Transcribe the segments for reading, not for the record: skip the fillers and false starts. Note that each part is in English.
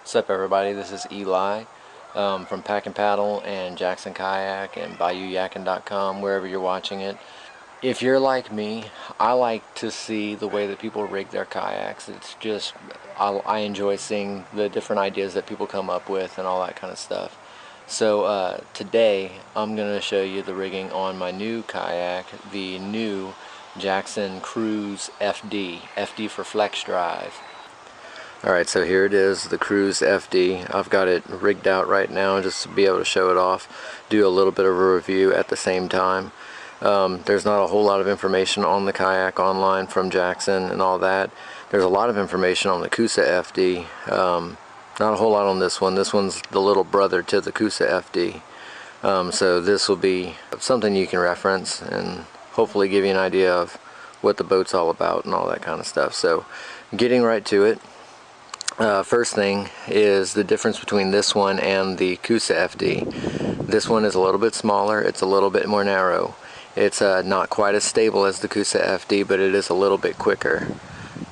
What's up, everybody? This is Eli from Pack and Paddle and Jackson Kayak and BayouYakin.com, wherever you're watching it. If you're like me, I like to see the way that people rig their kayaks. It's just, I enjoy seeing the different ideas that people come up with and all that kind of stuff. So today I'm going to show you the rigging on my new kayak, the new Jackson Coosa FD. FD for flex drive. Alright, so here it is, the Coosa FD. I've got it rigged out right now just to be able to show it off, do a little bit of a review at the same time. There's not a whole lot of information on the kayak online from Jackson and all that. There's a lot of information on the Coosa FD. Not a whole lot on this one. This one's the little brother to the Coosa FD. So this will be something you can reference and hopefully give you an idea of what the boat's all about and all that kind of stuff. So getting right to it. First thing is the difference between this one and the Coosa FD. This one is a little bit smaller, it's a little bit more narrow. It's not quite as stable as the Coosa FD, but it is a little bit quicker.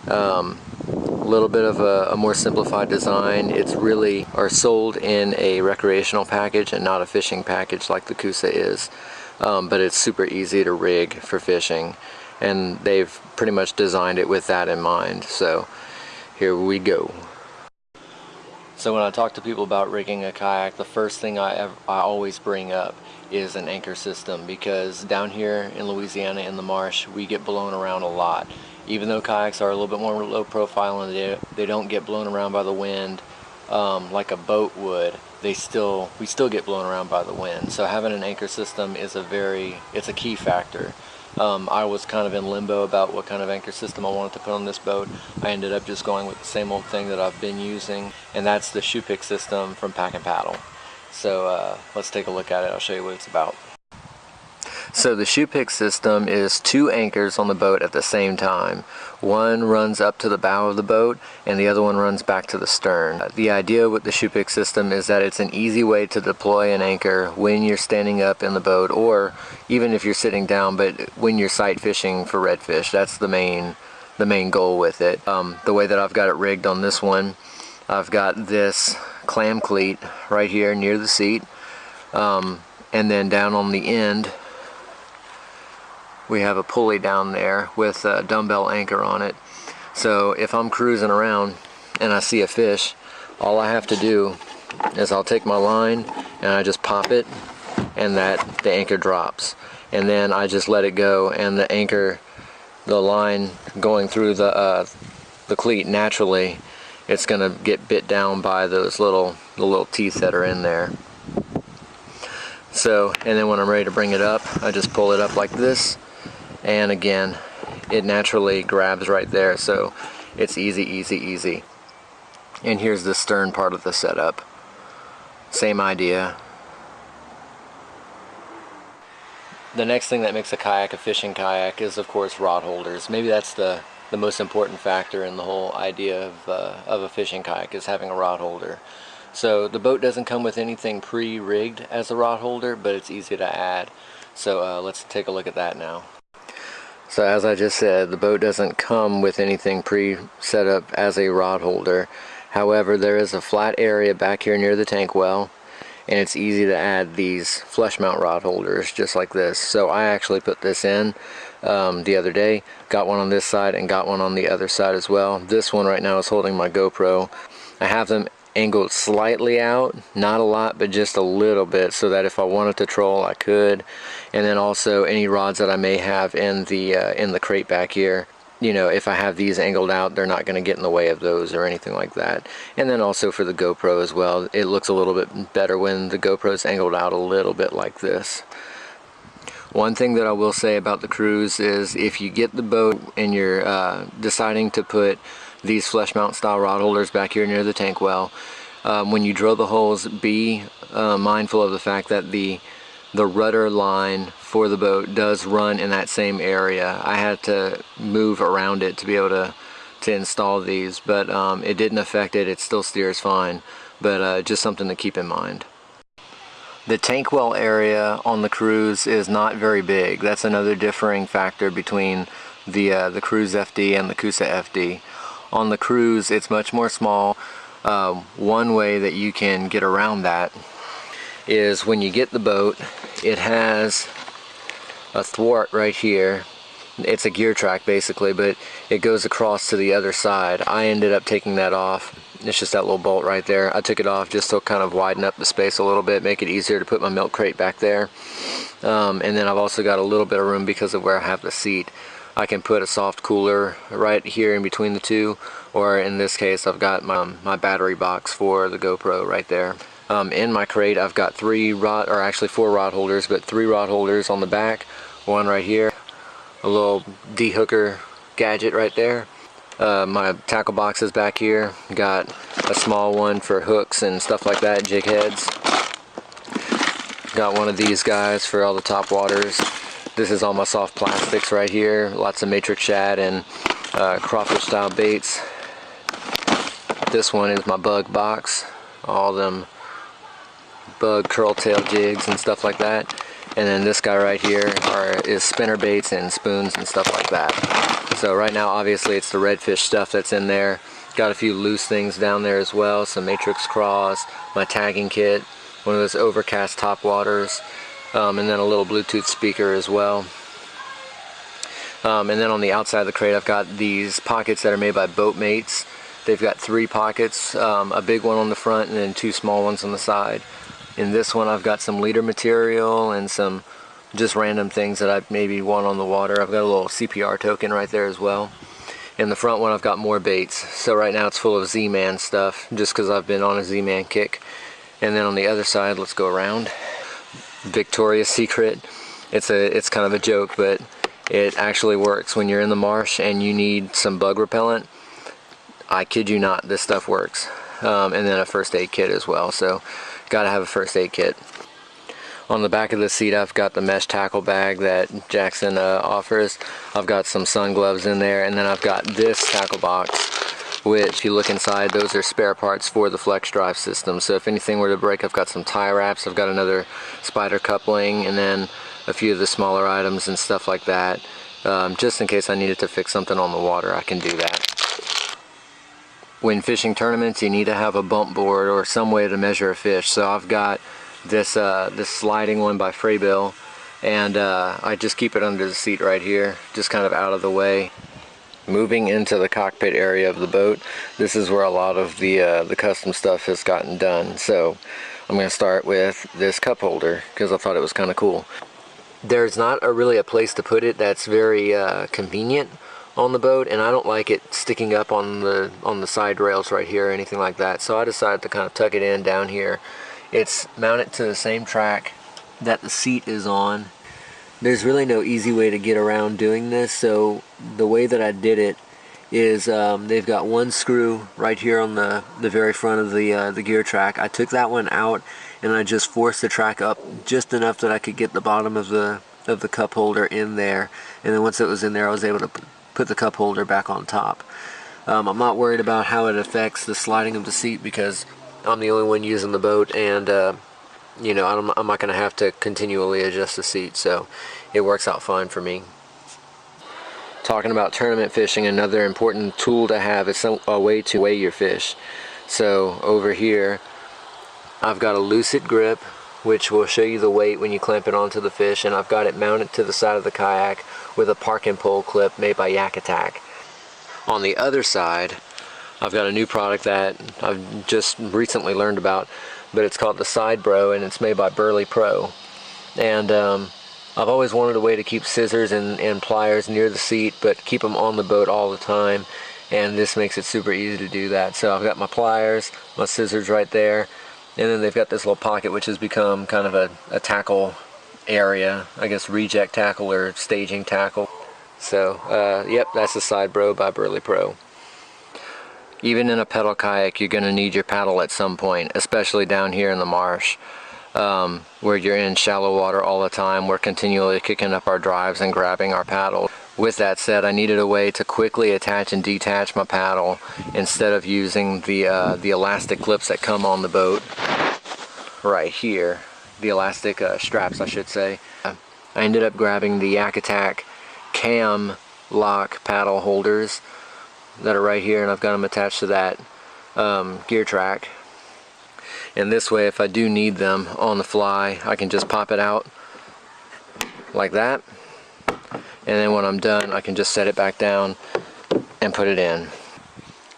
A little bit of a more simplified design. It's really are sold in a recreational package and not a fishing package like the Coosa is. But it's super easy to rig for fishing, and they've pretty much designed it with that in mind. So here we go. So when I talk to people about rigging a kayak, the first thing I always bring up is an anchor system, because down here in Louisiana in the marsh we get blown around a lot. Even though kayaks are a little bit more low profile and they don't get blown around by the wind like a boat would, we still get blown around by the wind. So having an anchor system is it's a key factor. I was kind of in limbo about what kind of anchor system I wanted to put on this boat. I ended up just going with the same old thing that I've been using, and that's the shoe pick system from Pack and Paddle. So let's take a look at it. I'll show you what it's about. So the shoe pick system is two anchors on the boat at the same time. One runs up to the bow of the boat and the other one runs back to the stern. The idea with the shoe pick system is that it's an easy way to deploy an anchor when you're standing up in the boat, or even if you're sitting down, but when you're sight fishing for redfish. That's the main goal with it. The way that I've got it rigged on this one, I've got this clam cleat right here near the seat, and then down on the end we have a pulley down there with a dumbbell anchor on it. So if I'm cruising around and I see a fish, all I have to do is I'll take my line and I just pop it, and the anchor drops, and then I just let it go, and the line going through the cleat, naturally it's gonna get bit down by the little teeth that are in there. So, and then when I'm ready to bring it up, I just pull it up like this, and again it naturally grabs right there. So it's easy, easy, easy. And here's the stern part of the setup. Same idea. The next thing that makes a kayak a fishing kayak is, of course, rod holders. Maybe that's the most important factor in the whole idea of a fishing kayak, is having a rod holder. So the boat doesn't come with anything pre-rigged as a rod holder, but it's easy to add. So let's take a look at that now. So as I just said, the boat doesn't come with anything pre-set up as a rod holder. However, there is a flat area back here near the tank well, and it's easy to add these flush mount rod holders just like this. So I actually put this in the other day, got one on this side and got one on the other side as well. This one right now is holding my GoPro. I have them angled slightly out, not a lot, but just a little bit, so that if I wanted to troll I could. And then also any rods that I may have in the crate back here, you know, if I have these angled out, they're not going to get in the way of those or anything like that. And then also for the GoPro as well, it looks a little bit better when the GoPro is angled out a little bit like this. One thing that I will say about the Coosa is, if you get the boat and you're deciding to put these flush mount style rod holders back here near the tank well, when you drill the holes, be mindful of the fact that the rudder line for the boat does run in that same area. I had to move around it to be able to install these, but it didn't affect it. It still steers fine, but just something to keep in mind. The tank well area on the Coosa is not very big. That's another differing factor between the Coosa FD and the Coosa FD. On the Coosa, it's much more small. One way that you can get around that is when you get the boat, it has a thwart right here. It's a gear track basically, but it goes across to the other side. I ended up taking that off. It's just that little bolt right there. I took it off just to kind of widen up the space a little bit, make it easier to put my milk crate back there. And then I've also got a little bit of room because of where I have the seat. I can put a soft cooler right here in between the two, or in this case I've got my battery box for the GoPro right there. In my crate I've got 4 rod holders, but 3 rod holders on the back, one right here, a little de-hooker gadget right there. My tackle box is back here. Got a small one for hooks and stuff like that, jig heads. Got one of these guys for all the top waters. This is all my soft plastics right here. Lots of matrix shad and crawfish style baits. This one is my bug box. All them bug curl tail jigs and stuff like that. And then this guy right here is spinner baits and spoons and stuff like that. So right now obviously it's the redfish stuff that's in there. Got a few loose things down there as well. Some matrix craws, my tagging kit, one of those overcast top waters, and then a little Bluetooth speaker as well. And then on the outside of the crate I've got these pockets that are made by Boatmates. They've got 3 pockets, a big one on the front and then 2 small ones on the side. In this one I've got some leader material and some just random things that I maybe want on the water. I've got a little CPR token right there as well. In the front one I've got more baits. So right now it's full of Z-Man stuff, just because I've been on a Z-Man kick. And then on the other side, let's go around. Victoria's Secret. It's kind of a joke, but it actually works when you're in the marsh and you need some bug repellent. I kid you not, this stuff works. And then a first aid kit as well. So gotta have a first aid kit. On the back of the seat I've got the mesh tackle bag that Jackson offers. I've got some sun gloves in there, and then I've got this tackle box, which if you look inside, those are spare parts for the flex drive system. So if anything were to break, I've got some tie wraps, I've got another spider coupling, and then a few of the smaller items and stuff like that. Just in case I needed to fix something on the water, I can do that. When fishing tournaments, you need to have a bump board or some way to measure a fish. So I've got this sliding one by Fraybill, and I just keep it under the seat right here, just kind of out of the way. Moving into the cockpit area of the boat, this is where a lot of the custom stuff has gotten done. So I'm going to start with this cup holder because I thought it was kind of cool. There's not really a place to put it that's very convenient on the boat, and I don't like it sticking up on the side rails right here or anything like that. So I decided to kind of tuck it in down here. It's mounted to the same track that the seat is on. There's really no easy way to get around doing this, so the way that I did it is they've got one screw right here on the very front of the gear track. I took that one out and I just forced the track up just enough that I could get the bottom of the cup holder in there, and then once it was in there I was able to put the cup holder back on top. I'm not worried about how it affects the sliding of the seat because I'm the only one using the boat, and you know, I'm not going to have to continually adjust the seat, so it works out fine for me. Talking about tournament fishing, another important tool to have is a way to weigh your fish. So over here I've got a lucid grip, which will show you the weight when you clamp it onto the fish, and I've got it mounted to the side of the kayak with a park and pole clip made by Yak Attack. On the other side I've got a new product that I've just recently learned about, but it's called the Side Bro, and it's made by Burley Pro. And I've always wanted a way to keep scissors and pliers near the seat, but keep them on the boat all the time, and this makes it super easy to do that. So I've got my pliers, my scissors right there, and then they've got this little pocket which has become kind of a tackle area, I guess reject tackle or staging tackle. So yep, that's the Side Bro by Burley Pro. Even in a pedal kayak, you're going to need your paddle at some point, especially down here in the marsh, where you're in shallow water all the time. We're continually kicking up our drives and grabbing our paddle. With that said, I needed a way to quickly attach and detach my paddle instead of using the elastic clips that come on the boat right here. The elastic straps, I should say. I ended up grabbing the Yak Attack cam lock paddle holders that are right here, and I've got them attached to that gear track. And this way, if I do need them on the fly, I can just pop it out like that. And then when I'm done, I can just set it back down and put it in.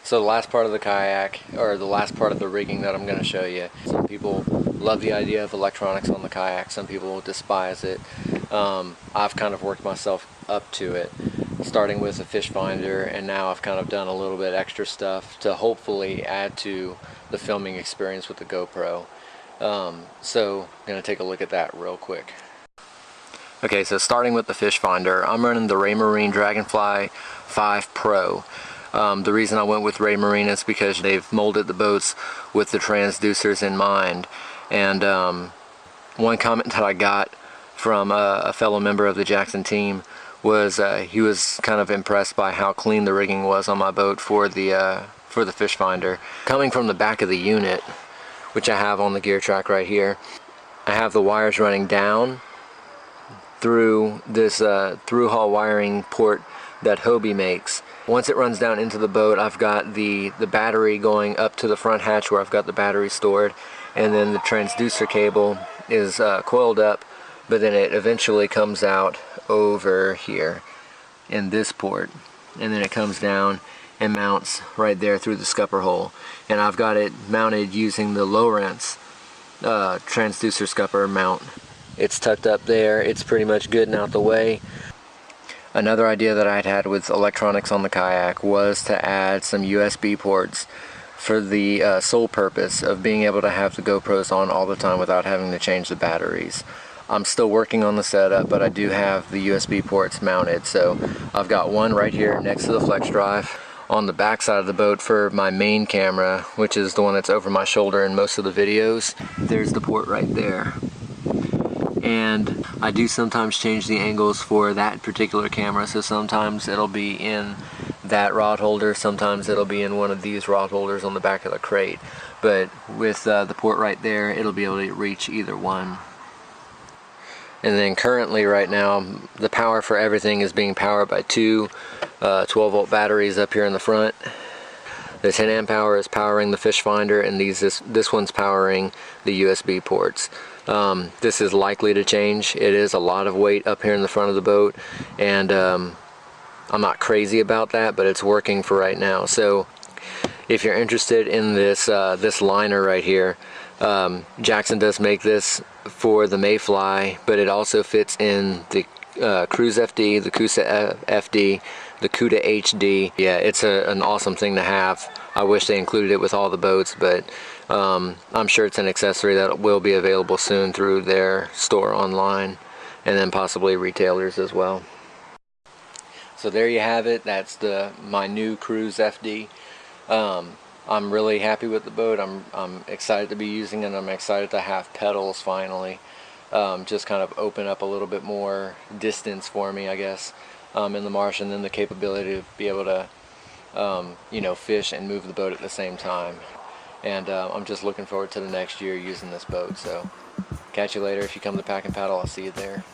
So the last part of the kayak, or the last part of the rigging that I'm going to show you. Some people love the idea of electronics on the kayak. Some people despise it. I've kind of worked myself up to it, starting with a fish finder, and now I've kind of done a little bit extra stuff to hopefully add to the filming experience with the GoPro. So I'm going to take a look at that real quick. Okay, so starting with the fish finder, I'm running the Raymarine Dragonfly 5 Pro. The reason I went with Raymarine is because they've molded the boats with the transducers in mind. And one comment that I got from a fellow member of the Jackson team was he was kind of impressed by how clean the rigging was on my boat for the fish finder. Coming from the back of the unit, which I have on the gear track right here, I have the wires running down through this through-hull wiring port that Hobie makes. Once it runs down into the boat, I've got the battery going up to the front hatch where I've got the battery stored, and then the transducer cable is coiled up, but then it eventually comes out over here in this port, and then it comes down and mounts right there through the scupper hole. And I've got it mounted using the Lowrance transducer scupper mount. It's tucked up there, it's pretty much good and out the way. Another idea that I'd had with electronics on the kayak was to add some USB ports for the sole purpose of being able to have the GoPros on all the time without having to change the batteries. I'm still working on the setup, but I do have the USB ports mounted. So I've got one right here next to the flex drive. On the back side of the boat for my main camera, which is the one that's over my shoulder in most of the videos, there's the port right there. And I do sometimes change the angles for that particular camera, so sometimes it'll be in that rod holder, sometimes it'll be in one of these rod holders on the back of the crate. But with the port right there, it'll be able to reach either one. And then currently right now, the power for everything is being powered by two 12-volt batteries up here in the front. The 10 amp hour is powering the fish finder, and this one's powering the USB ports. This is likely to change. It is a lot of weight up here in the front of the boat, and I'm not crazy about that, but it's working for right now. So if you're interested in this this liner right here, Jackson does make this for the Mayfly, but it also fits in the Cruise FD, the Coosa FD, the Cuda HD. Yeah, it's an awesome thing to have. I wish they included it with all the boats, but I'm sure it's an accessory that will be available soon through their store online, and then possibly retailers as well. So there you have it. That's my new Cruise FD. I'm really happy with the boat. I'm excited to be using it. I'm excited to have pedals finally. Just kind of open up a little bit more distance for me, I guess, in the marsh, and then the capability to be able to you know, fish and move the boat at the same time. And I'm just looking forward to the next year using this boat. So catch you later. If you come to Pack and Paddle, I'll see you there.